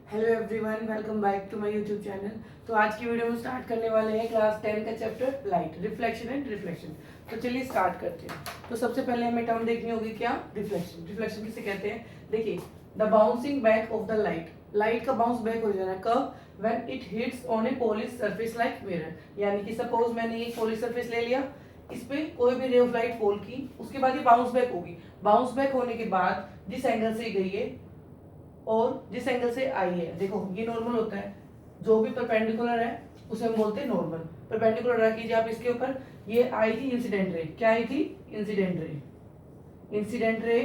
Hello everyone, welcome back to my YouTube channel. तो आज की वीडियो में स्टार्ट करने वाले हैं क्लास 10 का chapter light, reflection and reflection. तो चलिए स्टार्ट करते हैं। तो सबसे पहले हमें टर्म देखनी होगी क्या, रिफ्लेक्शन। रिफ्लेक्शन किसे कहते हैं? देखिए, the bouncing back of the light. Light का बाउंस बैक हो जाना कब? When it hits on A polish surface like mirror. यानी कि सपोज मैंने एक पॉलिश सरफेस ले लिया, इस पे कोई भी रे ऑफ लाइट फॉल की, उसके बाद ये बाउंस बैक होगी। बाउंस बैक होने के बाद जिस एंगल से गई है और जिस एंगल से आई है, देखो ये नॉर्मल होता है। जो भी परपेंडिकुलर है उसे हम बोलते हैं नॉर्मल। परपेंडिकुलर रख कीजिए आप इसके ऊपर। ये आई थी इंसिडेंट रे। क्या आई थी? Incident ray. Incident ray.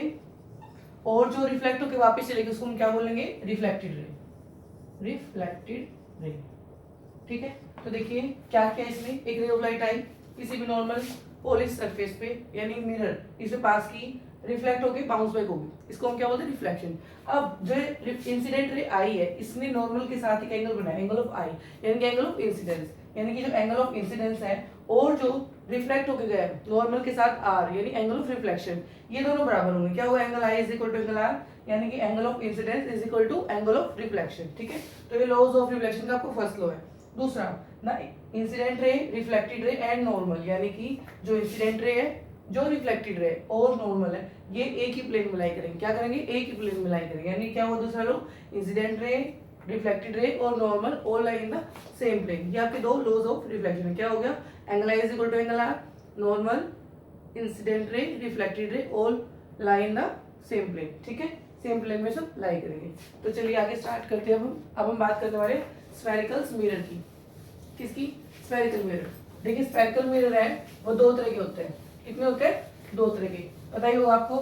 और जो रिफ्लेक्ट होकर वापस चलेगी उसको हम क्या बोलेंगे? Reflected ray. रिफ्लेक्टेड रे। ठीक है। तो देखिए क्या क्या इसमें, एक रे ऑफ लाइट आई किसी भी नॉर्मल पॉलिश सरफेस पे यानी मिरर, इसे पास की, रिफ्लेक्ट होके बाउंस बैक होगी, इसको हम क्या बोलते हैं? रिफ्लेक्शन। अब जो इंसिडेंट रे आई है इसने नॉर्मल के साथ एक एंगल बनाया, एंगल ऑफ आई, यानी कि एंगल ऑफ इंसिडेंस। यानी कि जो एंगल ऑफ इंसिडेंस है और जो रिफ्लेक्ट होके गया नॉर्मल के साथ आर, यानी एंगल ऑफ रिफ्लेक्शन, ये दोनों बराबर होंगे। क्या हुआ? Angle I is equal to angle R, यानी कि angle of incidence is equal to angle of reflection. ठीक है। तो ये लॉज ऑफ रिफ्लेक्शन का आपको फर्स्ट लॉ है। दूसरा ना, इंसिडेंट रे, रिफ्लेक्टेड रे एंड नॉर्मल, यानी कि जो इंसिडेंट रे है, जो रिफ्लेक्टेड रे और नॉर्मल है, ये एक ही प्लेन में लाई करेंगे। क्या करेंगे? एक ही प्लेन में लाई करेंगे। यानी क्या हुआ दूसरा लो? इंसिडेंट रे, रिफ्लेक्टेड रे और normal all lie in the same plane. ये आपके दो लॉज ऑफ रिफ्लेक्शन है। क्या हो गया? Angle I is equal to angle R, normal, incident ray, reflected ray all lie in the same plane. ठीक है, सेम प्लेन में सब लाई करेंगे। तो चलिए आगे स्टार्ट करते हैं। अब हम बात करने वाले स्फेरिकल मिरर की। किसकी? Spherical mirror. देखिए स्फेरिकल मिरर है वो दो तरह के होते हैं। कितने होते हैं? दो तरह के। बताइए वो आपको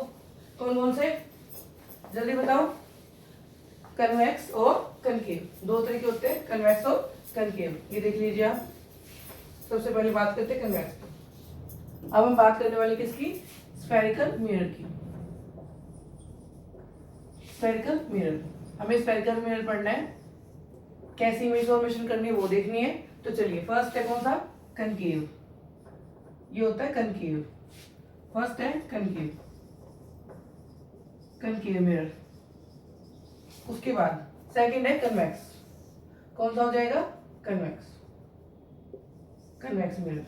कौन कौन से, जल्दी बताओ। कन्वेक्स और कनकेव, दो तरह के होते हैं, कन्वेक्स और कनकेव। ये देख लीजिए आप। सबसे पहले बात करते हैं कन्वेक्स की। अब हम बात करने वाले किसकी? स्फेरिकल मिरर की। स्फेरिकल मिरर, हमें स्फेरिकल मिरर पढ़ना है, कैसी इमेज फॉर्मेशन करनी है वो देखनी है। तो चलिए फर्स्ट है कौन सा? कनकेव। ये होता है कनकेव। फर्स्ट है कनकेव, कनकेव मिरर। उसके बाद सेकंड है कन्वेक्स। कौन सा हो जाएगा? Convex, convex mirror.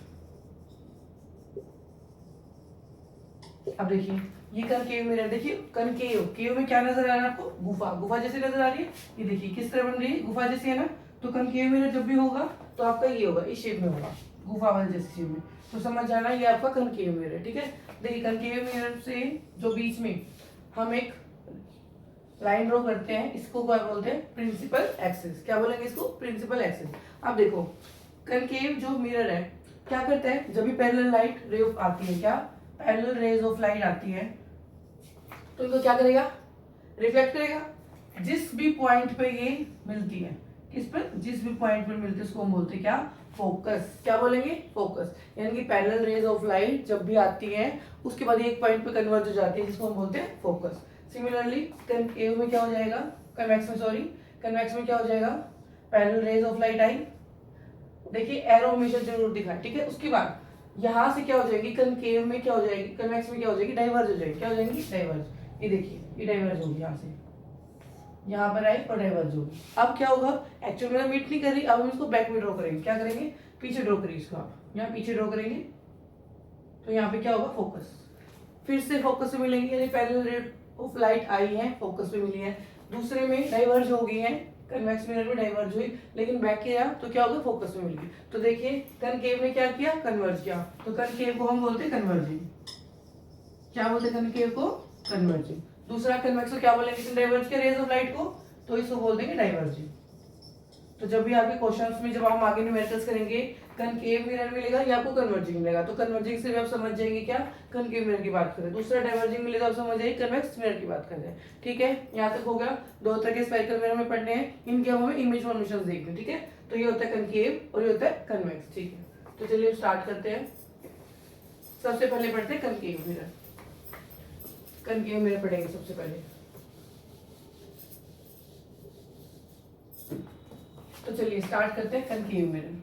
अब देखिए ये कनकेव मिरर। देखिए कनकेव, केव में क्या नजर आ रहा है आपको? गुफा, गुफा जैसे नजर आ रही है। ये देखिए किस तरह बन रही है? गुफा जैसी है ना। तो कनकेव मिरर जब भी होगा तो आपका ये होगा, इस शेप में होगा, गुफा वाले जैसी शेप में। तो समझ जाना ये आपका कनकेव मिरर है। ठीक है। देखिए कनकेव मिरर से जो बीच में हम एक लाइन ड्रॉ करते हैं, इसको क्या बोलते हैं? Principal axis. क्या बोलेंगे इसको? Principal axis. अब देखो कनकेव जो मिरर है क्या करता है, जब भी पैरेलल लाइट रे ऑफ आती है, क्या पैरेलल रेज ऑफ लाइट आती है, तो इनको क्या करेगा? रिफ्लेक्ट करेगा। जिस भी पॉइंट पे ये मिलती है, किस पर? जिस भी पॉइंट पर मिलती है उसको हम बोलते हैं क्या? फोकस। क्या बोलेंगे? फोकस। यानी कि पैरेलल रेज ऑफ लाइट जब भी आती है उसके बाद एक पॉइंट पे कन्वर्ज हो जाती है, जिसको हम बोलते हैं फोकस। सिमिलरली कनकेव में क्या हो जाएगा? कन्वेक्स में, सॉरी, कन्वेक्स में क्या हो जाएगा? पैरेलल रेज ऑफ लाइट आई, देखिए एरो हमेशा जरूर दिखाए। ठीक है। उसके बाद यहां से क्या हो जाएगी? कनकेव में क्या हो जाएगी? कन्वेक्स में क्या हो जाएगी? डाइवर्ज हो जाएगी। क्या हो जाएंगी? डाइवर्ज। ये देखिए ये डाइवर्ज होगी, यहाँ से यहाँ पर आई और डाइवर्ज होगी। अब क्या होगा? एक्चुअल में मीट नहीं कर रही, अब हम इसको बैक में ड्रॉ करेंगे। क्या करेंगे? पीछे ड्रॉ करिए इसको आप, यहाँ पीछे ड्रॉ करेंगे तो यहाँ पे क्या होगा? फोकस। फिर से फोकस से मिलेंगे, यानी पैरेलल रे ऑफ लाइट आई है, फोकस पे मिली है। दूसरे में डाइवर्ज हो गई है, कन्वेक्स मिरर में डाइवर्ज हुई, लेकिन बैक किया तो क्या होगा? फोकस में मिल गई। तो देखिए कनकेव ने क्या किया? कन्वर्ज किया। तो कनकेव को हम बोलते हैं कन्वर्जिंग। क्या बोलते हैं कनकेव को? कन्वर्जिंग। दूसरा कन्वेक्स को क्या बोलेंगे? इसने डाइवर्ज किया रेज ऑफ लाइट को, तो इसको बोल देंगे डाइवर्जिंग। तो जब भी आपके क्वेश्चंस में जब हम आगे न्यूमेरिकल्स करेंगे, कनकेव मिरर मिलेगा या आपको कन्वर्जिंग मिलेगा, तो कन्वर्जिंग से भी आप समझ जाएंगे क्या? कनकेव मिरर की बात करें। दूसरा डाइवर्जिंग मिलेगा, आप समझ जाइए कन्वेक्स मिरर की बात कर रहे हैं। ठीक है, यहाँ तक हो गया। दो तरह के स्फेरिकल मिरर में पढ़ने हैं, इनके हमें इमेज फॉर्मेशन देखते हैं। ठीक है। तो ये होता है कनकेव और ये होता है कन्वेक्स। ठीक है। तो चलिए स्टार्ट करते हैं। सबसे पहले पढ़ते हैं कनकेव मिरर। कनकेव मिरर पढ़ेंगे सबसे पहले। तो चलिए स्टार्ट करते हैं कनकेव मिरर।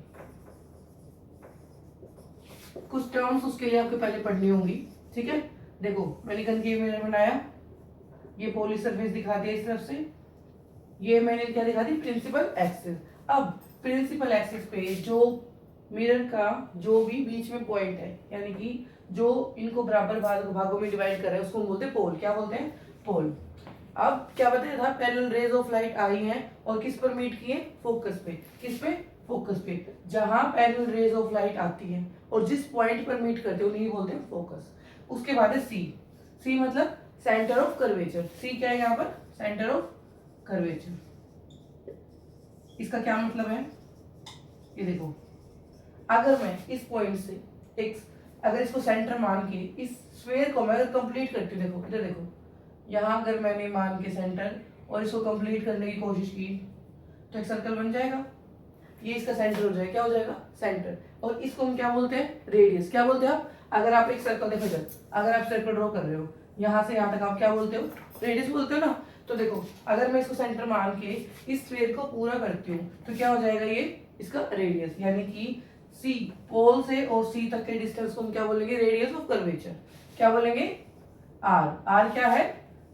कुछ टर्म्स उसके लिए आपके पहले पढ़नी होंगी। ठीक है। देखो मैंने कनकेव मिरर बनाया, ये पॉलिश सरफेस दिखा दिया इस तरफ से, ये मैंने क्या दिखा दी, प्रिंसिपल एक्सिस। अब प्रिंसिपल एक्सिस पे जो मिरर का जो भी बीच में पॉइंट है, यानी कि जो इनको बराबर भागों में डिवाइड कर रहा है, उसको बोलते हैं पोल। क्या बोलते हैं, पोल। अब क्या बताया था, पैरेलल रेज ऑफ लाइट आई हैं और किस पर मीट किए, फोकस पे। किस पे, फोकस पे। जहां पैरेलल रेज ऑफ लाइट आती है और जिस पॉइंट पर मीट करते हैं उन्हें बोलते हैं फोकस। उसके बाद है सी। सी मतलब सेंटर ऑफ कर्वेचर। सी क्या है यहाँ पर, सेंटर ऑफ कर्वेचर। इसका क्या मतलब है, ये देखो, अगर मैं इस पॉइंट से एक, अगर इसको सेंटर मान के इस स्फीयर को मैं अगर कंप्लीट करती हूँ, देखो इधर देखो, यहाँ अगर मैंने मान के सेंटर और इसको कंप्लीट करने की कोशिश की तो एक सर्कल बन जाएगा। ये इसका सेंटर हो जाएगा, क्या हो जाएगा, सेंटर। और इसको हम क्या बोलते हैं, रेडियस। क्या बोलते हैं आप, अगर आप एक सर्कल देखो इधर, अगर आप सर्कल ड्रॉ कर रहे हो यहाँ से यहाँ तक, आप क्या बोलते हो, रेडियस बोलते हो ना। तो देखो अगर मैं इसको सेंटर मान के इस स्फीयर को पूरा करती हूँ तो क्या हो जाएगा, ये इसका रेडियस। यानी कि सी, पोल से और सी तक के डिस्टेंस को हम क्या बोलेंगे, रेडियस ऑफ कर्वेचर। क्या बोलेंगे, आर। आर क्या है,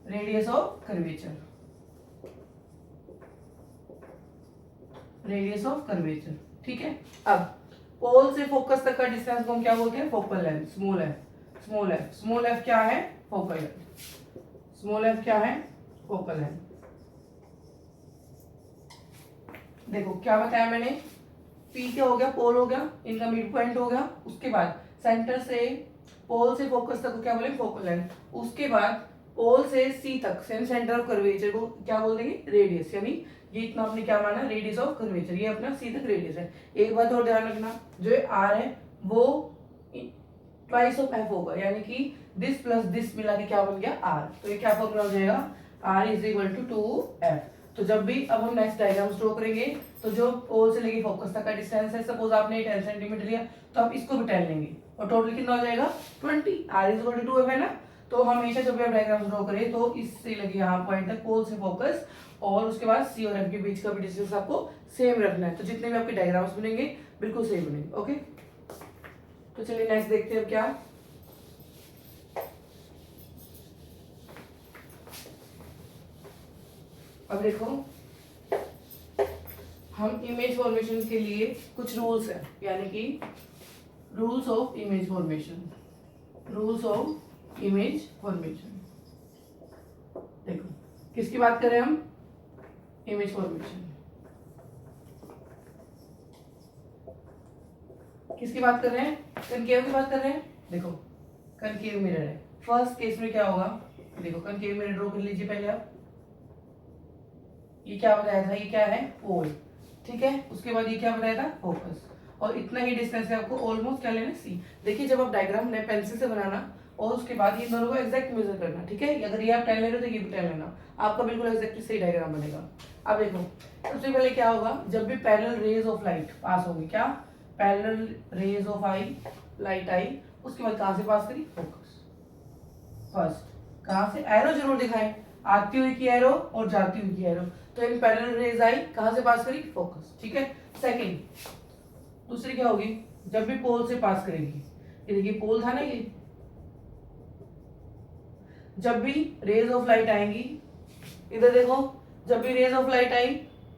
radius of curvature. Radius of curvature, ठीक है। अब पोल से फोकस तक का डिस्टेंस को हम क्या बोलते हैं, focal length, small F. Small F, small F क्या है, फोकल लेंथ। स्मॉल एफ क्या है, फोकल लेंथ। देखो क्या बताया मैंने, पी क्या हो गया, पोल हो गया, इनका मिड पॉइंट हो गया। उसके बाद सेंटर से पोल से फोकस तक को क्या बोलेंगे, फोकल लेंथ। उसके बाद पोल से सी तक सेंटर ऑफ कर्वेचर को क्या बोल देंगे, रेडियस। यानी ये इतना आपने क्या माना, रेडियस ऑफ कर्वेचर, ये अपना सी तक रेडियस है। एक बात और ध्यान रखना, जो आर है वो ट्वाइस ऑफ एफ होगा, यानी कि दिस प्लस दिस मिला के क्या बन गया, आर। तो ये क्या फॉर्मूला हो जाएगा, are is equal to 2f। तो जब भी अब हम नेक्स्ट डायग्राम ड्रॉ करेंगे तो जो पोल से लेके फोकस तक का डिस्टेंस है, सपोज आपने 10 सेंटीमीटर लिया तो आप इसको भी 10 लेंगे और टोटल कितना हो जाएगा, 20। Are is equal to 2f है ना। तो हमेशा जब भी आप डायग्राम ड्रॉ करें तो इससे लगे यहाँ पॉइंट तक पोल से फोकस और उसके बाद सी और एफ के बीच का भी डिस्टेंस आपको सेम रखना है। तो जितने भी आपके डायग्राम्स बनेंगे बिल्कुल सेम बनेंगे। ओके, तो चलिए नेक्स्ट देखते हैं क्या। अब देखो, हम इमेज फॉर्मेशन के लिए कुछ रूल्स हैं, यानी कि rules of image formation. Rules of image formation, देखो किसकी बात करें हम, इमेज फॉर्मेशन किसकी बात कर रहे हैं, कनकेव की बात कर रहे हैं। देखो कनकेव मिरर है, फर्स्ट केस में क्या होगा, देखो कनकेव मिरर ड्रॉ कर लीजिए पहले आप। ये क्या बताया था, ये क्या है, पोल, ठीक है। उसके बाद ये क्या बताया था, फोकस। और इतना ही डिस्टेंस है आपको ऑलमोस्ट क्या लेना, सी। देखिए जब आप डायग्राम ने पेंसिल से बनाना और उसके बाद ये दोनों को एक्जैक्ट मेजर करना, ठीक है। अगर ये आप 10 ले रहे हो तो ये भी 10 लेना, आपका बिल्कुल एक्जैक्टली सही डायग्राम बनेगा। अब देखो सबसे पहले क्या होगा, जब भी parallel rays of light pass होगी, क्या, पैरेलल रेज ऑफ लाइट आई, उसके बाद कहां से पास करी, फोकस। फर्स्ट कहां से, एरो जरूर दिखाएं, आती हुई की एरो और जाती हुई की एरो। तो इन पैरेलल रेज आई, कहां से पास करी, फोकस, ठीक है। सेकंड, दूसरी क्या होगी, जब भी पोल से पास करेगी, ये देखिए पोल था ना ये, जब भी रेज ऑफ लाइट आएंगी, इधर देखो, जब भी रेज ऑफ लाइट आई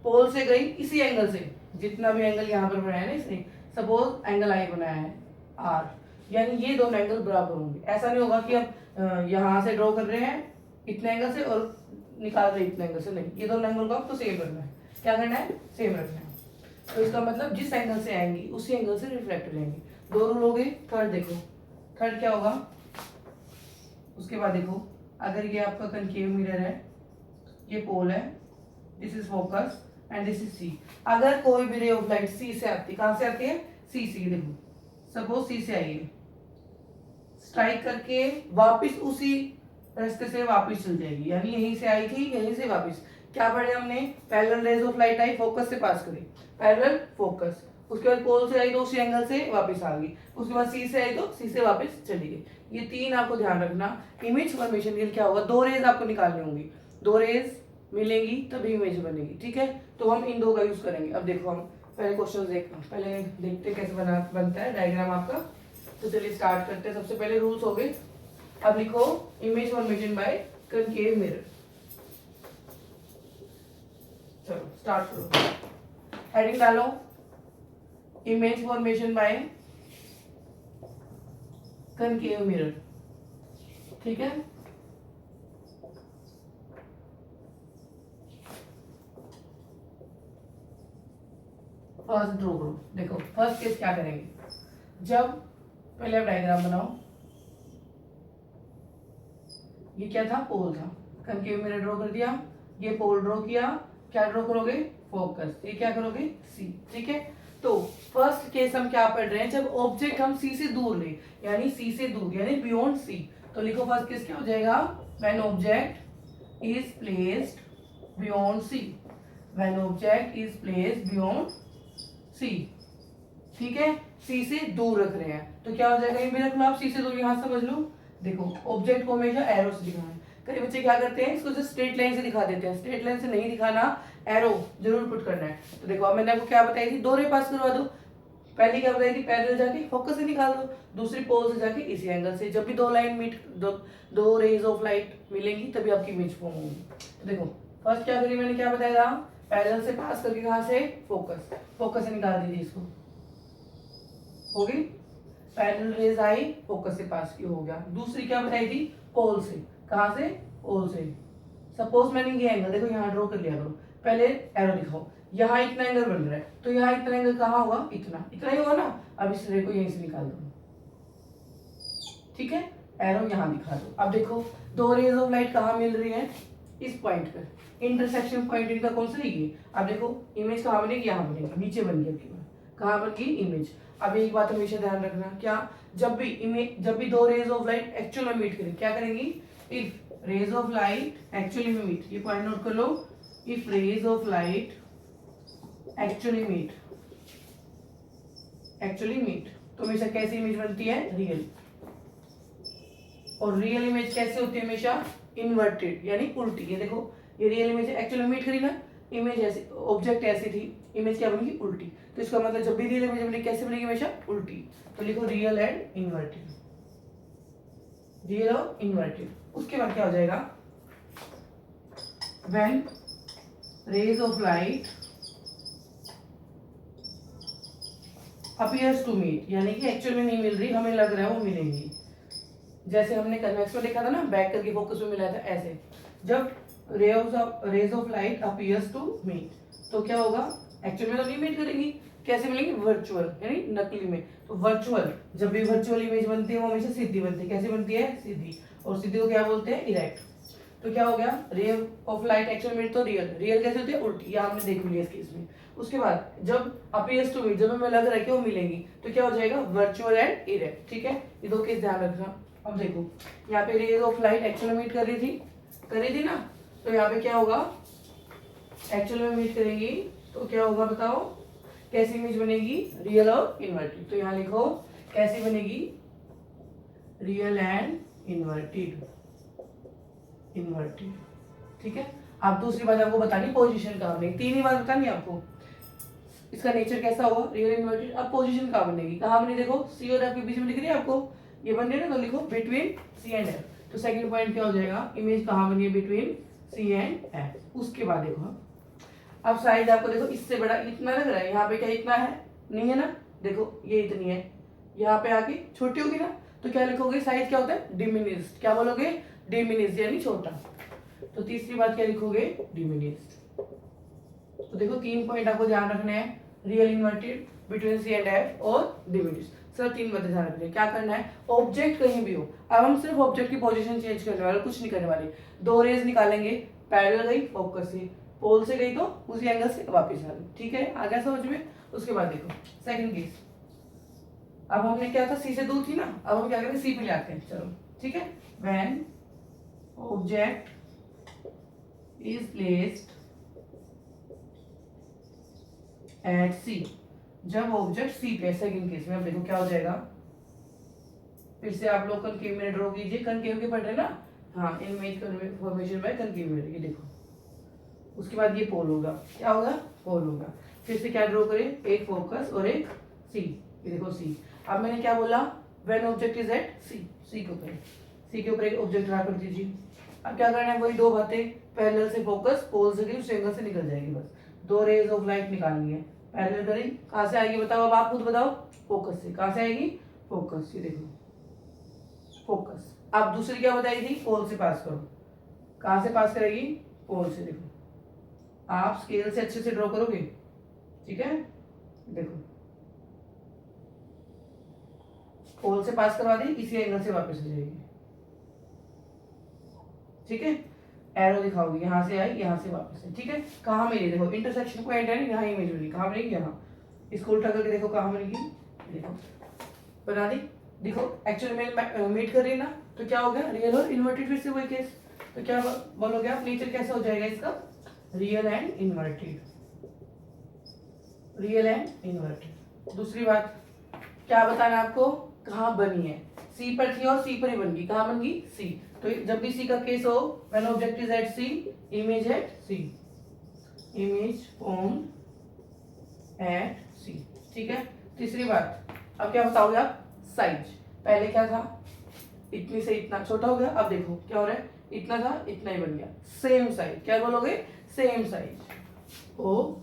पोल से गई इसी एंगल से, जितना भी एंगल यहाँ पर बनाया है ना इसने, सपोज एंगल आई बनाया है आर, यानी ये दोनों एंगल बराबर होंगे। ऐसा नहीं होगा कि अब यहाँ से ड्रॉ कर रहे हैं इतने एंगल से और निकाल रहे इतने एंगल से, नहीं, ये दोनों एंगल को आपको सेम रखना है। क्या करना है, सेम रखना है। तो इसका मतलब जिस एंगल से आएंगी उसी एंगल से रिफ्लेक्ट हो जाएंगी। दो रूल हो गए। थर्ड देखो, थर्ड क्या होगा, उसके बाद देखो, अगर ये आपका कनकेव मिरर है, ये पोल है, this is focus and this is C. अगर कोई भी रे ऑफ लाइट सी से आती है, कहां से आती है, सी से, देखो सपोज सी से आई है, स्ट्राइक करके वापस उसी रास्ते से वापस चल जाएगी, यानी यहीं से आई थी यहीं से वापस। क्या पढ़े हमने, parallel rays of light I, focus से पास करी, पैरेलल फोकस, उसके बाद पोल से आई तो उसी एंगल से वापस आ गई, उसके बाद सी से आई तो सी से वापस चली गई। ये तीन आपको ध्यान रखना। इमेज फॉर्मेशन के लिए क्या होगा, दो रेज आपको निकालनी होंगी, दो रेज मिलेंगी तभी इमेज बनेगी, ठीक है। तो हम इन दो का यूज करेंगे। अब देखो हम पहले क्वेश्चन पहले देखते कैसे बनता है डायग्राम आपका। तो चलिए स्टार्ट करते हैं। सबसे पहले रूल्स हो गए। अब लिखो image formation by concave mirror. चलो स्टार्ट करो। हेडिंग डालो, image formation by concave mirror. ठीक है, फर्स्ट ड्रॉ करो। देखो फर्स्ट केस क्या करेंगे, जब पहले आप डायग्राम बनाओ। ये क्या था, पोल था, कनकेव मिरर ड्रॉ कर दिया, ये पोल ड्रॉ किया, क्या ड्रॉ करोगे, फोकस, ये क्या करोगे, सी। ठीक है, तो फर्स्ट केस हम क्या पढ़ रहे हैं, जब ऑब्जेक्ट हम सी से दूर ले, यानी सी से दूर यानी बियॉन्ड सी। तो लिखो फर्स्ट केस क्या हो जाएगा, when object is placed beyond C, when object is placed beyond C. ठीक है, सी से दूर रख रहे हैं तो क्या हो जाएगा, ये मेरा आप सी से दूर यहां समझ लो। देखो ऑब्जेक्ट को हमेशा एरो से दिखाना है। कई बच्चे क्या करते हैं, इसको जस्ट स्ट्रेट लाइन से दिखा देते हैं, स्ट्रेट लाइन से नहीं दिखाना, एरो जरूर पुट करना है। तो देखो अब मैंने आपको क्या बताई थी, दो रे पास करवा दो। पहली क्या बताई थी, पैरेलल जाके फोकस से निकाल दो, दूसरी पोल से जाके इसी एंगल से। जब भी दो लाइन मीट, दो रेज ऑफ लाइट मिलेंगी तभी आपकी इमेज फॉर्म होगी। तो देखो फर्स्ट क्या करी मैंने, क्या बताया था, पैरेलल से पास करके कहां से, फोकस, फोकस से निकाल दीजिए इसको, हो गई। पैरेलल रेज आई, फोकस से पास की, हो गया। दूसरी क्या बताई थी, पोल से, कहां से, पोल से। सपोज मैंने ये एंगल देखो यहाँ ड्रॉ कर लिया करो, पहले एरो दिखाओ, यहाँ इतना एंगल बन रहा है तो यहाँ इतना एंगल कहाँ होगा, इतना, इतना ही होगा ना। अब इस रे को यहीं से निकाल दो, ठीक है, एरो यहाँ दिखा दो। अब देखो दो रेज ऑफ लाइट कहाँ मिल रही है, इस पॉइंट पर, इंटरसेक्शन पॉइंट इनका कौन सा है ये। अब देखो इमेज कहाँ बनेगी, यहाँ बनेगी, नीचे बन गई आपकी बात, कहाँ बन गई, इमेज। अब एक बात हमेशा ध्यान रखना, क्या, जब भी इमेज, जब भी दो रेज ऑफ लाइट एक्चुअल में मीट करें, क्या करेंगी, if rays of light actually meet, ये पॉइंट नोट कर लो, if rays of light actually meet, actually meet, तो हमेशा कैसी इमेज बनती है, रियल। और रियल इमेज कैसे होती है, हमेशा इन्वर्टेड यानी उल्टी। ये देखो ये रियल इमेज एक्चुअली मीट करी ना, इमेज ऐसी, ऑब्जेक्ट ऐसी थी, इमेज क्या बनेगी, उल्टी। तो इसका मतलब जब भी रियल इमेज बनेगी कैसे बनेगी, हमेशा उल्टी। तो लिखो रियल एंड इन्वर्टेड, रियल और इन्वर्टेड। उसके बाद क्या हो जाएगा, when rays of light appears to meet, यानी कि एक्चुअल में नहीं मिल रही, हमें लग रहा है वो मिलेंगी। जैसे हमने कन्वेक्स में देखा था ना, बैक करके फोकस में मिला था, ऐसे जब rays of light appears to meet, तो क्या होगा, एक्चुअल में तो नहीं मीट करेंगी, कैसे मिलेंगी, वर्चुअल यानी नकली में। तो वर्चुअल, जब भी वर्चुअल इमेज बनती है वो हमेशा सीधी बनती है, कैसे बनती है, सीधी। और सीधी को क्या बोलते हैं, इरेक्ट। तो क्या हो गया, ray of light actual meet तो रियल, रियल कैसे होती है, उल्टी, ये हमने देख लिया इस केस में। उसके बाद जब अपीयर्स टू मीट, जब हमें लग रहा है कि वो मिलेंगी, तो क्या हो जाएगा, वर्चुअल एंड इरेक्ट। ठीक है, ये दो केस ध्यान रखना। अब देखो यहाँ पे रेज ऑफ लाइट एक्चुअल में मीट कर रही थी ना, तो यहाँ पे क्या होगा, एक्चुअल में मीट करेंगी तो क्या होगा बताओ, कैसी इमेज बनेगी, रियल और इन्वर्टेड। तो यहाँ लिखो कैसी बनेगी, रियल एंड इन्वर्टेड, इन्वर्टेड। ठीक है, अब दूसरी बात आपको बतानी, पोजीशन कहाँ बनेगी, तीन ही बात बतानी आपको, इसका नेचर कैसा होगा, रियल इन्वर्टेड। अब पोजीशन कहाँ बनेगी, कहाँ बनी, देखो सी और एफ के बीच में दिख रही है आपको, ये बन रही है ना, तो लिखो बिटवीन सी एंड एफ। तो सेकंड पॉइंट क्या हो जाएगा, इमेज कहाँ बनी है, बिटवीन सी एंड एफ। उसके बाद देखो अब साइज आपको देखो, इससे बड़ा इतना लग रहा है, यहाँ पे क्या इतना है, नहीं है ना, देखो ये इतनी है, यहाँ पे आके छोटी होगी ना, तो क्या लिखोगे, साइज क्या होता है, डिमिनिस्ड, क्या बोलोगे, डिमिनिस्ड यानी छोटा। तो तीसरी बात क्या लिखोगे, डिमिनिस्ड। तो देखो तीन पॉइंट आपको ध्यान रखने हैं, real inverted, between C and F और डिमिनिस्ड। सर तीन बातें ध्यान रखनी है, क्या करना है, ऑब्जेक्ट कहीं भी हो, अब हम सिर्फ ऑब्जेक्ट की पोजीशन चेंज करने वाले, कुछ नहीं करने वाले। दो रेज निकालेंगे, पैरेलल गई फोकस से, पोल से गई तो उसी एंगल से वापस आ गई। ठीक है, आ गया समझ में। उसके बाद देखो सेकंड केस, अब हमने क्या था, सी से दूर थी ना, अब हम क्या करेंगे, सी पे ले आते हैं, चलो ठीक है। When object is placed at C, जब ऑब्जेक्ट सी पे, सेकंड केस में, अब देखो क्या हो जाएगा, फिर से आप लोग कनकेव मिरर ड्रॉ कीजिए, कनकेव के पढ़ रहे ना, हाँ, image formation by concave mirror, ये देखो। उसके बाद ये पोल होगा, क्या होगा, पोल होगा। फिर से क्या ड्रॉ करें, एक फोकस और एक सी, ये देखो सी। अब मैंने क्या बोला, व्हेन ऑब्जेक्ट इज एट सी, सी के ऊपर, सी के ऊपर एक ऑब्जेक्ट ड्रा कर दीजिए। अब क्या करना है, वही दो बातें, पैरेलल से फोकस, पोल से गई उस एंगल से निकल जाएगी। बस 2 रेज ऑफ लाइट निकालनी है, पैरेलल करें, कहाँ से आएगी बताओ, अब आप खुद बताओ। फोकस से। कहाँ से आएगी? फोकस। ये देखो फोकस। अब दूसरी क्या बताई थी? पोल से पास करो। कहाँ से पास करेगी? पोल से। देखो आप स्केल से अच्छे से ड्रॉ करोगे, ठीक है। देखो पोल से पास करवा दी, इसी एंगल से वापस आ जाएगी, ठीक है। एरो दिखाओगी, यहाँ से आई, यहाँ से वापस है, ठीक है। कहाँ मिली? देखो इंटरसेक्शन पॉइंट है ना, यहाँ इमेज मिली। कहाँ मिलेगी? यहाँ। इसको उल्टा करके देखो कहाँ मिलेगी। देखो बना दी। देखो एक्चुअली में मीट कर रही है ना, तो क्या हो गया? रियल और इन्वर्टेड, फिर से वही केस। तो क्या बोलोगे आप? नेचर कैसा हो जाएगा इसका? Real and inverted, real and inverted. दूसरी बात क्या बताना आपको? कहाँ बनी है? सी पर थी और सी पर ही बन गई। कहाँ बन गई? सी। तो जब भी सी का केस हो, when object is at C, image at C, image form at C, ठीक है। तीसरी बात, अब क्या बताओगे आप? साइज। पहले क्या था? इतनी से इतना छोटा हो गया, अब देखो क्या हो रहा है? इतना था, इतना ही बन गया, सेम साइज। क्या बोलोगे? Same size. ओ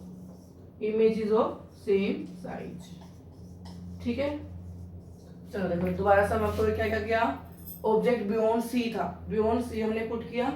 इमेजेस ऑफ सेम साइज, ठीक है। चलो देखो दोबारा से हम आपको क्या क्या किया? ऑब्जेक्ट बियॉन्ड सी था, बियॉन्ड सी हमने पुट किया,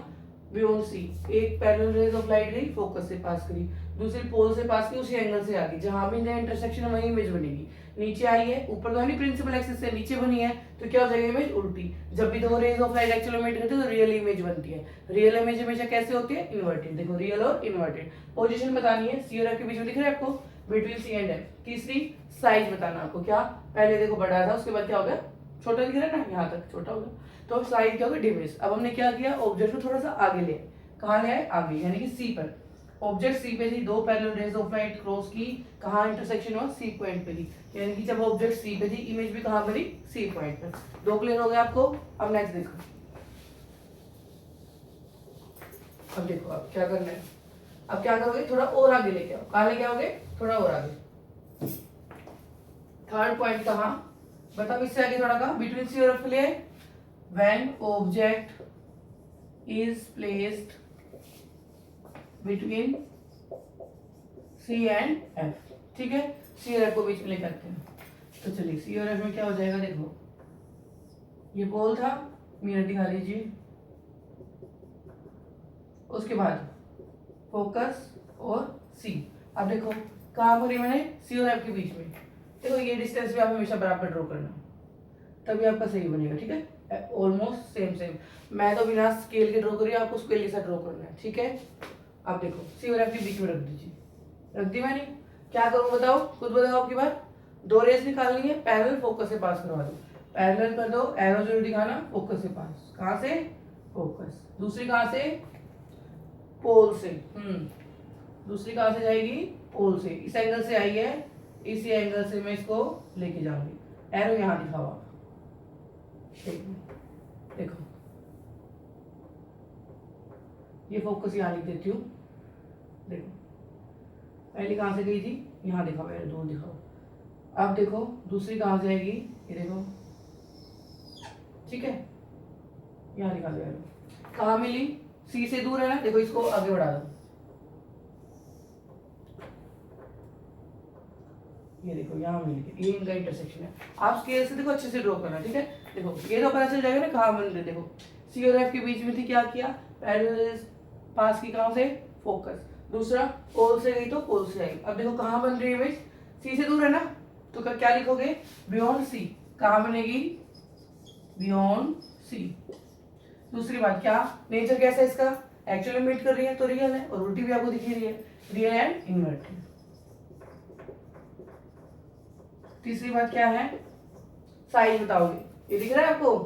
बियॉन्ड सी। एक पैरेलल रेज ऑफ लाइट गई, फोकस से पास करी, दूसरी पोल से पास की, उसी एंगल से आ गई, जहां भी नया इंटरसेक्शन है वही इमेज बनेगी। नीचे आई है, ऊपर तो नहीं, प्रिंसिपल एक्सिस से नीचे बनी है, तो क्या हो जाएगी? इमेज उल्टी। जब भी दो rays of light actually meet करते हैं तो रियल इमेज बनती है। रियल इमेज हमेशा कैसे होती है? इन्वर्टेड। देखो रियल और इन्वर्टेड। पोजीशन बतानी है, सी और एफ के बीच में दिख रहा है आपको, बिटवीन सी एंड एफ। तीसरी साइज बताना आपको। क्या? पहले देखो बड़ा था, उसके बाद क्या हो गया? छोटा दिख रहा है ना, यहाँ तक छोटा हो गया, तो साइज क्या होगा? डिमिनिश। अब हमने क्या किया? ऑब्जेक्ट को थोड़ा सा आगे ले। कहाँ ले आए? आगे, यानी कि सी पर। ऑब्जेक्ट सी पे थी, दो parallel rays of light cross की, कहाँ इंटरसेक्शन हुआ? सी पॉइंट पे थी, यानी कि जब ऑब्जेक्ट सी पे थी, इमेज भी कहाँ बनी? सी पॉइंट पर। दो क्लियर हो गया आपको। अब नेक्स्ट देखो, अब देखो अब क्या करना है। अब क्या करोगे? थोड़ा और आगे लेके आओ। कहाँ लेके आओगे? थोड़ा और आगे। थर्ड पॉइंट कहाँ बताओ? इससे आगे थोड़ा कहाँ? बिटवीन सी और एफ ले। When object is placed between C and F, ठीक है। सी और एफ को बीच में लेकर आते हैं, तो चलिए सी और एफ में क्या हो जाएगा? देखो ये पोल था, मिरर दिखा लीजिए, उसके बाद फोकस और सी। अब देखो कहाँ भरी मैंने? सी और एफ के बीच में। देखो ये डिस्टेंस भी आप हमेशा बराबर ड्रॉ करना, तभी आपका सही बनेगा, ठीक है। Almost same same. मैं तो बिना स्केल के ड्रॉ करी, आपको स्केल के साथ ड्रॉ करना है, ठीक है। अब देखो सी और एफ के बीच में रख दीजिए। रख दी मैंने। क्या करूँ बताओ? खुद बताओ आपकी बार। दो रेस निकालनी है, पैरेलल, फोकस से पास करवा दो। पैरेलल कर दो, एरो जरूर दिखाना, फोकस से पास। कहाँ से? फोकस। दूसरी कहाँ से? पोल से। दूसरी कहाँ से जाएगी? पोल से। इस एंगल से आई है, इसी एंगल से मैं इसको लेके जाऊंगी। एरो यहाँ दिखाओ आप। देखो ये फोकस यहाँ लिख देती हूँ। देखो पहली कहाँ से गई थी? यहाँ दिखाओ, एरो दो दिखाओ। अब देखो दूसरी कहाँ से आएगी? ये देखो, ठीक है, यहाँ दिखा दो एरो। कहाँ मिली? सी से दूर है ना, देखो इसको आगे बढ़ा दो। ये देखो यहाँ मिल गया, ये इनका इंटरसेक्शन है। आप स्केल से देखो अच्छे से ड्रॉ करना, ठीक है। देखो ये तो पता चल जाएगा ना कहाँ बन रहे। देखो सी और एफ के बीच में थी, क्या किया? पैरेलल पास की, कहाँ से? फोकस। दूसरा पोल से गई तो पोल से आई। अब देखो कहाँ बन रही है इमेज? सी से दूर है ना, तो क्या लिखोगे? Beyond C. कहाँ बनेगी? Beyond C. दूसरी बात क्या? नेचर कैसा है इसका? एक्चुअली मीट कर रही है तो रियल है, और उल्टी भी आपको दिख रही है, रियल एंड इन्वर्टेड। तीसरी बात क्या है? साइज बताओगे। ये दिख रहा है आपको?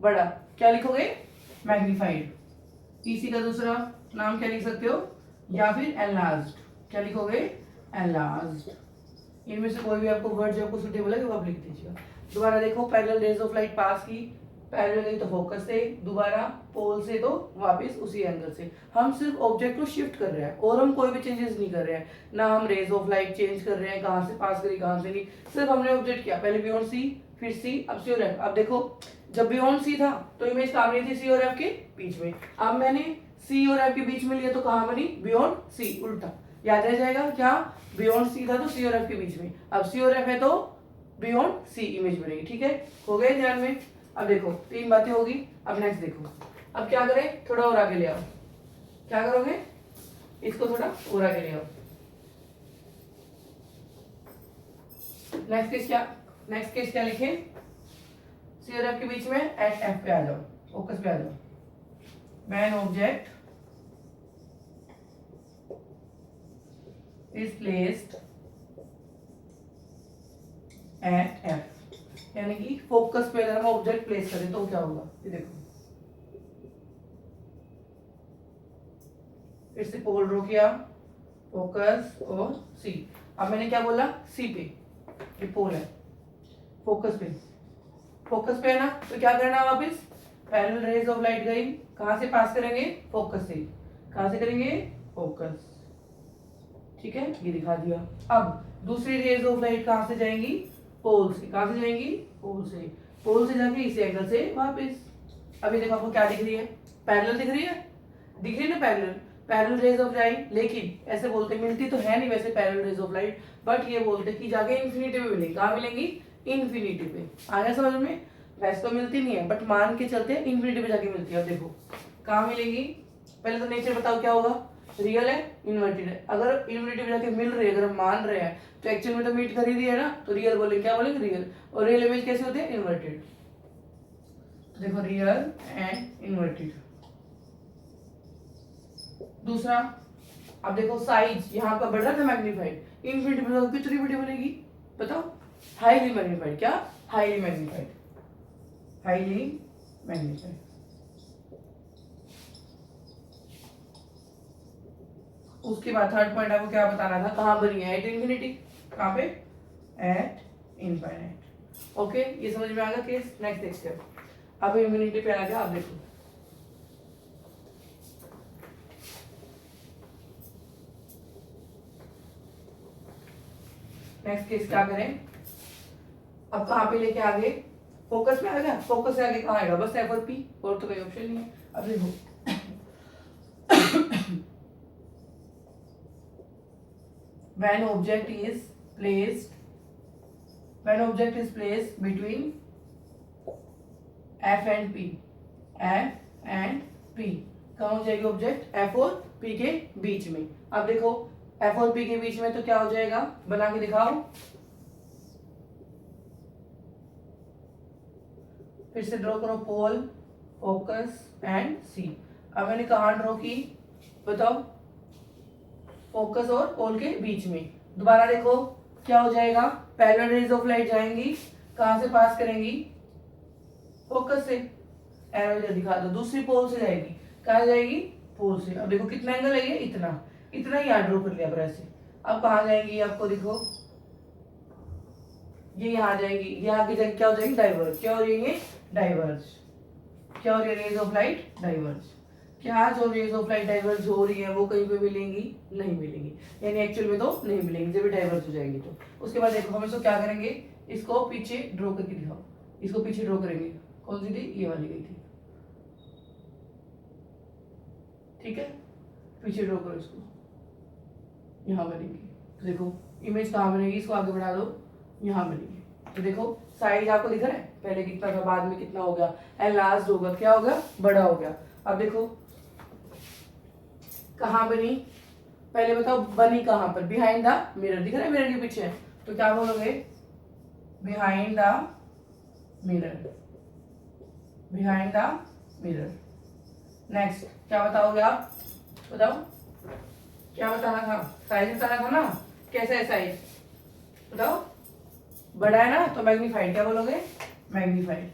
बड़ा। क्या लिखोगे? मैग्नीफाइड। इसी का दूसरा नाम क्या लिख सकते हो? या फिर एनलार्ज्ड। क्या लिखोगे? एनलार्ज्ड। इनमें से कोई भी आपको वर्ड जो आपको सुटेबल है वो आप लिख दीजिएगा। दोबारा देखो, parallel rays of light pass की, पैरेलल गई तो फोकस से, दोबारा पोल से तो वापस उसी एंगल से। हम सिर्फ ऑब्जेक्ट को शिफ्ट कर रहे हैं और हम कोई भी चेंजेस नहीं कर रहे हैं, ना हम रेज ऑफ लाइट चेंज कर रहे हैं, कहाँ से पास करी कहाँ से नहीं। सिर्फ हमने ऑब्जेक्ट किया, पहले बियॉन्ड सी, फिर सी, अब सी और एफ। अब देखो जब बियॉन्ड सी था तो इमेज कहाँ बनी थी, सी और एफ के बीच में। अब मैंने सी और एफ के बीच में लिया तो कहाँ बनी, बियॉन्ड सी, उल्टा याद रह जाएगा क्या, बियॉन्ड सी था तो सी और एफ के बीच में, अब सी और एफ है तो बियॉन्ड सी इमेज बनेगी। ठीक है, हो गए ध्यान में। अब देखो 3 बातें होगी। अब नेक्स्ट देखो, अब क्या करें, थोड़ा और आगे ले आओ। क्या करोगे, इसको थोड़ा और आगे ले आओ। नेक्स्ट केस क्या लिखे, सी और एफ के बीच में एट एफ पे आ जाओ, फोकस पे आ जाओ। When object is placed eight F, यानी कि फोकस पे अगर हम ऑब्जेक्ट प्लेस करें तो क्या होगा, ये देखो फिर से पोल ड्रॉ किया, फोकस और सी। अब मैंने क्या बोला, सी पे, ये पोल है, फोकस पे है ना, तो क्या करना वापस, पैरेलल रेज ऑफ लाइट गई, कहां से पास करेंगे, फोकस से, कहां से करेंगे, फोकस। ठीक है, ये दिखा दिया। अब दूसरी रेज ऑफ लाइट कहां से जाएंगी, पोल से, कहां से जाएंगी, पोल से जाके इस एंगल से वापस। अभी देखो आपको क्या दिख रही है, पैरेलल दिख रही है ना, पैरेलल रेज ऑफ लाइट, लेकिन ऐसे बोलते मिलती तो है नहीं वैसे parallel rays of light, but ये बोलते कि जाके इन्फिनिटी पे मिलेंगी, कहाँ मिलेंगी, इन्फिनिटी पे। आ गया समझ में, वैसे तो मिलती नहीं है बट मान के चलते इन्फिनिटी पे जाके मिलती है। अब देखो कहाँ मिलेगी, पहले तो नेचर बताओ क्या होगा, रियल है इन्वर्टेड है। अगर इन्फिनिटी पे जाके मिल रही है, अगर हम मान रहे हैं तो एक्चुअल में तो मीट कर ही रही है ना, तो रियल बोलेंगे, क्या बोलेंगे, रियल। और रियल इमेज कैसे होते हैं, इन्वर्टेड। तो देखो रियल एंड इन्वर्टेड। दूसरा, अब देखो साइज यहाँ पर बढ़ रहा था मैग्नीफाइड, इन्फिनिटी पे कितनी बड़ी बनेगी बताओ, हाईली मैग्नीफाइड। क्या, हाईली मैग्नीफाइड, हाईली मैग्नीफाइड। उसके बाद थर्ड पॉइंट आपको क्या बताना था, कहाँ बनी है, एट इन्फिनिटी, कहाँ पे, एट इनफाइनाइट। ओके, ये समझ में आ गया केस। नेक्स्ट स्टेप, अब इन्फिनिटी पे आ गया। अब देखो नेक्स्ट केस क्या करें, अब कहाँ पे लेके आगे, फोकस में आ गया, फोकस से आगे कहाँ आएगा, बस एफ और पी, और तो कोई ऑप्शन नहीं है। अब देखो when object is placed between F and P, कहाँ हो जाएगी ऑब्जेक्ट, F और P के बीच में। अब देखो F और P के बीच में तो क्या हो जाएगा, बना के दिखाओ, फिर से ड्रॉ करो, पोल, फोकस एंड सी। अब मैंने कहाँ ड्रॉ की बताओ, फोकस और पोल के बीच में। दोबारा देखो क्या हो जाएगा, पैरेलल रेज ऑफ लाइट जाएंगी, कहां से पास करेंगी, फोकस से, एरो इधर दिखा दो, दूसरी पोल से जाएगी, कहां जाएगी, पोल से। अब देखो कितना एंगल है ये, इतना ही यहाँ ड्रॉ कर लिया ऐसे। अब कहां जाएंगी, आपको दिखो ये यहाँ जाएंगी, यहाँ की जगह क्या हो जाएगी, डाइवर्ज। क्या हो जाएंगे, डाइवर्ज। क्या हो रही है, रेज ऑफ लाइट डाइवर्ज। क्या जो रेज ऑफ लाइट डाइवर्ज हो रही है वो कहीं पे मिलेंगी, नहीं मिलेंगी, यानी एक्चुअल में तो नहीं मिलेंगी जब डाइवर्ज हो जाएंगी तो। उसके बाद देखो हम इसको क्या करेंगे, इसको पीछे ड्रॉ करके दिखाओ, इसको पीछे ड्रॉ करेंगे, कौन सी थी, ये वाली गई थी, ठीक है, पीछे ड्रॉ करो इसको, यहाँ बनेगी। तो देखो इमेज कहाँ बनेगी, इसको आगे बढ़ा दो, यहाँ बनेगी। तो देखो साइज आपको दिख रहा है, पहले कितना था, बाद में कितना हो गया, एंड लास्ट होगा, क्या होगा, बड़ा हो गया। अब देखो कहाँ बनी, पहले बताओ बनी कहाँ पर, बिहाइंड द मिरर, दिख रहा है मिरर के पीछे, तो क्या बोलोगे, behind the mirror, behind the mirror. Next क्या बताओगे आप, बताओ क्या बताना था, साइज बताना था ना, कैसा है साइज बताओ, बड़ा है ना, तो मैग्नीफाइड, क्या बोलोगे, मैग्नीफाइड,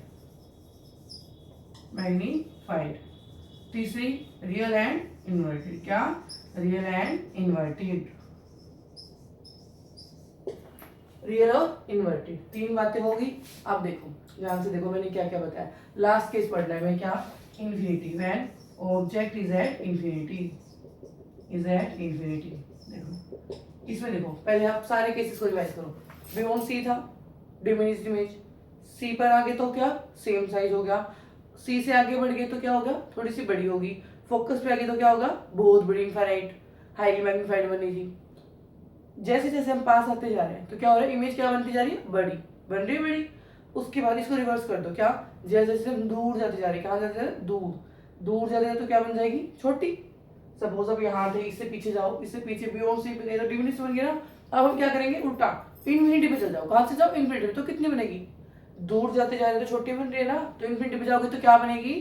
मैग्नीफाइड। तीसरी रियल एंड इन्वर्टेड, क्या, रियल एंड इन्वर्टेड, रियल और इन्वर्टेड, 3 बातें होगी। अब देखो ध्यान से देखो मैंने क्या क्या बताया, लास्ट केस पढ़ना है मैं, क्या, infinity, when object is at infinity, देखो इसमें देखो पहले आप सारे केसेस को रिवाइज करो। बियॉन्ड सी था, डिमिनिश्ड इमेज, सी पर आगे तो क्या सेम साइज हो गया, सी से आगे बढ़ गए तो क्या होगा, थोड़ी सी बड़ी होगी, फोकस पे आगे तो क्या होगा, बहुत बड़ी इनफाइनाइट हाईली मैग्नीफाइड बनेगी। जैसे जैसे हम पास आते जा रहे हैं तो क्या हो रहा है, इमेज क्या बनती जा रही है, बड़ी बन रही है बड़ी। उसके बाद इसको रिवर्स कर दो, क्या, जैसे जैसे हम दूर जाते जा रहे हैं, कहाँ जाते जा रहे हैं, दूर दूर जाते हैं तो क्या बन जाएगी, छोटी। सपोज अब यहाँ थे, इससे पीछे जाओ, इससे पीछे बियॉन्ड सी पे तो डिमिनिश बन गया ना। अब हम क्या करेंगे, उल्टा इन्फिनिटी पे चल जाओ, कहाँ से जाओ, इन्फिनिटी पे, तो कितनी बनेगी, दूर जाते जा रहे तो छोटी बन रही है ना, तो इन्फिनिटी पे जाओगे तो क्या बनेगी,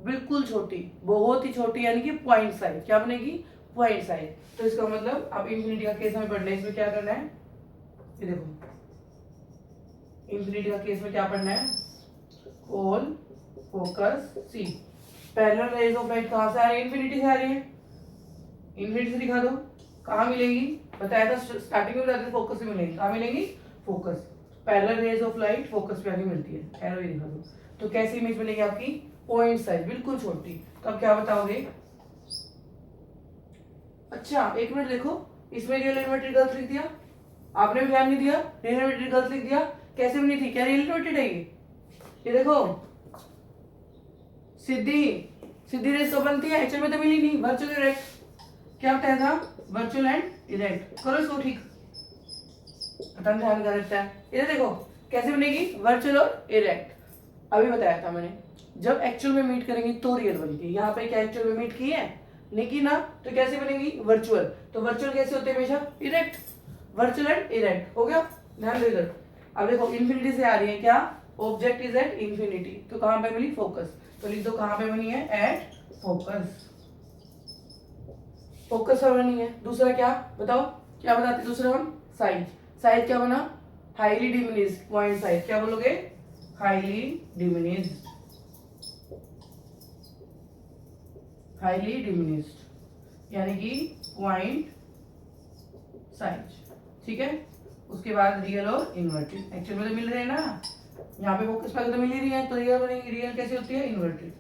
बिल्कुल छोटी, बहुत ही छोटी, यानी कि पॉइंट साइज, क्या बनेगी, पॉइंट साइज। तो इसका मतलब अब इन्फिनिटी का केस हमें पढ़ना है, इसमें क्या करना है, ये देखो इन्फिनिटी का केस में क्या पढ़ना है, all focus C, parallel rays of light कहां से आ रही है, इन्फिनिटी से आ रही है, इन्फिनिटी से दिखा दो, कहां मिलेगी, बताया था स्टार्टिंग में बताते फोकस से मिलेगी, कहां मिलेंगी, focus, parallel rays of light focus पे आके मिलती है, एरो ही दिखा दो। तो कैसी इमेज बनेगी आपकी, पॉइंट साइज, बिल्कुल छोटी। तो अब क्या बताओगे, अच्छा एक मिनट देखो, इसमें रियल इन्वर्टेड गलत लिख दिया, आपने भी ध्यान नहीं दिया, रियल इन्वर्टेड गलत लिख दिया, कैसे बनी थी, क्या रियल इन्वर्टेड है ये देखो, सीधी सीधी रेस तो बनती है, एक्चुअल में तो मिली नहीं, वर्चुअल इरेक्ट, क्या बताया था, वर्चुअल एंड इरेक्ट, करो इसको ठीक, पता नहीं ध्यान कर रखता है। ये देखो कैसे बनेगी, वर्चुअल और इरेक्ट, अभी बताया था मैंने, जब एक्चुअल में मीट करेंगे तो रियल बनती है, यहाँ पे क्या एक्चुअल में मीट की है, नहीं की ना, तो कैसे बनेगी, वर्चुअल, तो वर्चुअल कैसे होते हैं हमेशा, इरेक्ट, वर्चुअल एंड इरेक्ट, हो गया, ध्यान दो इधर। अब देखो इन्फिनिटी से आ रही है क्या, ऑब्जेक्ट इज एट इन्फिनिटी, तो कहां पे मिली, फोकस, तो लिख दो कहां पे बनी है, एट फोकस, फोकस पर बनी है। दूसरा क्या बताओ, क्या बताते दूसरा हम, साइज, साइज क्या बना, हाईली डिमिनिश पॉइंट साइज, क्या बोलोगे, हाईली डिमिनिश्ड, हाईली डिमिनिश्ड यानी कि पॉइंट साइज, ठीक है। उसके बाद रियल और इन्वर्टेड, एक्चुअल में तो मिल रहे हैं ना, यहाँ पे फोकस पर तो मिल ही रही है, तो रियल बनेगी, रियल कैसे होती है, इन्वर्टेड,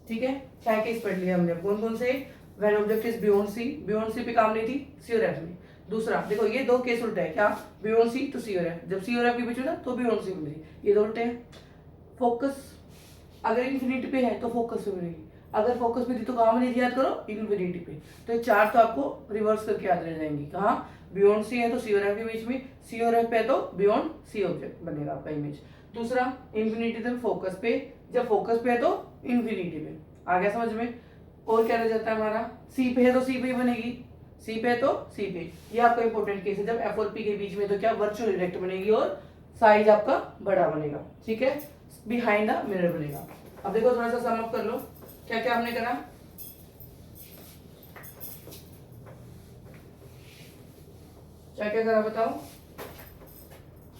ठीक है। क्या केस पढ़ लिया हमने, कौन कौन से, when object is beyond C पे काम नहीं थी, सी और एफ में। दूसरा देखो ये दो केस उल्टे है, क्या, बियॉन्ड सी टू सी और एफ, जब सी और एफ के बीच में था तो बियॉन्ड सी बनेगी, ये दो उल्टे हैं। फोकस अगर इन्फिनिटी पे है तो फोकस पे बनेगी, अगर फोकस पे थी तो कहाँ बनेगी, याद करो, इन्फिनिटी पे। तो ये चार तो आपको रिवर्स करके याद रह जाएंगी, कहाँ, बियॉन्ड सी है तो सी और एफ के बीच में, सी और एफ पे तो बियॉन्ड सी ऑब्जेक्ट बनेगा आपका इमेज। दूसरा इन्फिनिटी तो फोकस पे, जब फोकस पे है तो इन्फिनिटी पे, आ गया समझ में। और क्या रह जाता है हमारा, सी पे है तो सी पे ही बनेगी, सी पे है तो सी पे, ये आपका इंपॉर्टेंट केस है। जब एफ और पी के बीच में तो क्या, वर्चुअल इरेक्ट बनेगी और साइज आपका बड़ा बनेगा, ठीक है, बिहाइंड द मिरर बनेगा। अब देखो थोड़ा सा सम अप कर लो, क्या क्या हमने करा, क्या क्या करा बताओ,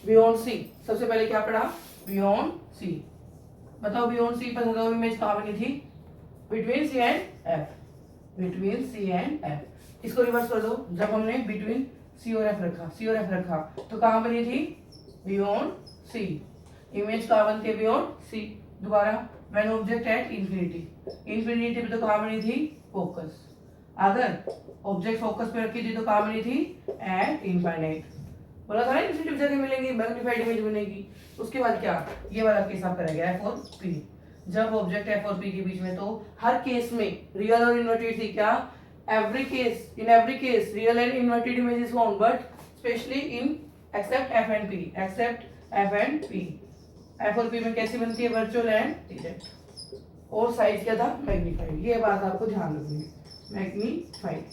बियॉन्ड सी, सबसे पहले क्या पढ़ा, बियॉन्ड सी, बताओ बियॉन्ड सी पर इमेज कहाँ बनी थी, between C and F, between C and F. इसको रिवर्स कर दो, जब हमने बिटवीन सी और एफ रखा, सी और एफ रखा तो कहाँ बनी थी, बियॉन्ड सी, इमेज कहाँ बनती है, बियॉन्ड सी। दोबारा when object at infinity, infinity पे तो कहाँ बनी थी, फोकस, अगर ऑब्जेक्ट फोकस पे रखी थी तो कहाँ बनी थी, एट इनफाइनाइट, बोला था ना इन्फिनिटी जगह मिलेंगी, मैग्नीफाइड इमेज बनेगी। उसके बाद क्या, ये वाला केस आपका रह गया एफ और पी, जब ऑब्जेक्ट एफ और पी के बीच में, तो हर केस में रियल और इन्वर्टेड थी, क्या, every case, in every case real and inverted image is found, but specially in except F and P, except F and P. F और पी में कैसी बनती है, वर्चुअल एंड इरेक्ट, और साइज क्या था, मैग्नीफाइड, ये बात आपको ध्यान रखनी है, मैग्नीफाइड,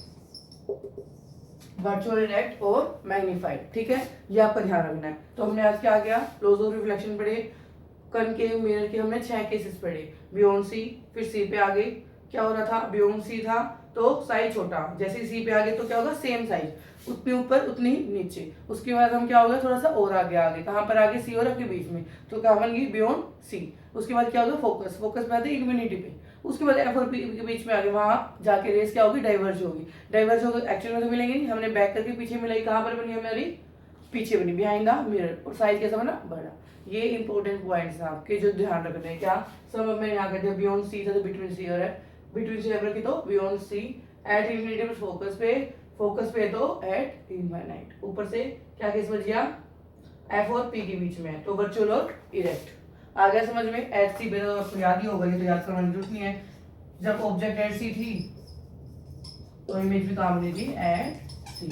वर्चुअल इरेक्ट और मैग्नीफाइड, ठीक है, ये आपका ध्यान रखना है। तो हमने आज क्या आ गया, लॉज ऑफ रिफ्लेक्शन पढ़े, कनकेव मिरर के हमने 6 केसेस पढ़े, बियॉन्ड सी, फिर सी पे आगे क्या हो रहा था, बियॉन्ड सी था तो साइज छोटा, जैसे सी पे आगे तो क्या होगा, सेम साइज, उतने ऊपर उतनी नीचे। उसके बाद हम क्या हो गया, थोड़ा सा और आगे आगे, कहाँ पर आगे, सी और एफ के बीच में, तो क्या बन गई, बियॉन्ड सी। उसके बाद क्या होगा, फोकस, फोकस पे आते इन्फिनिटी पे, उसके बाद एफ और पी के बीच में आगे, वहां जाके रेस क्या होगी, डाइवर्ज होगी, डाइवर्ज होगी, एक्चुअल में तो मिलेंगे नहीं, हमने बैक करके पीछे मिलाई, कहाँ पर बनी हमारी, पीछे बनी, बिहाइंड द मिरर, और साइज कैसा बना, बड़ा। ये इंपॉर्टेंट पॉइंट्स हैं आपके जो ध्यान रखने हैं, क्या सब में यहाँ कर दिया, बियॉन्ड सी था तो बिटवीन सी और एफ, बिटवीन सी एफ रखी तो बियॉन्ड सी, एट इन्फिनिटी पे फोकस पे, फोकस पे तो एट इनफाइनाइट। ऊपर से क्या केस बच गया, एफ और पी के बीच में है, तो वर्चुअल और इरेक्ट। आ गया समझ में? एट सी पे तो आपको याद ही होगा, ये तो याद करने की जरूरत नहीं है। जब ऑब्जेक्ट एट सी थी तो इमेज भी काम नहीं थी एट सी,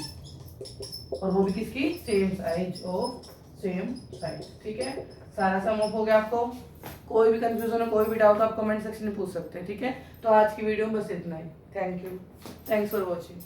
और वो भी किसकी? Same size of same size. ठीक है, सारा सम ऑफ हो गया आपको। कोई भी कंफ्यूजन हो, कोई भी डाउट आप कमेंट सेक्शन में पूछ सकते हैं। ठीक है, तो आज की वीडियो में बस इतना ही। Thank you, thanks for watching.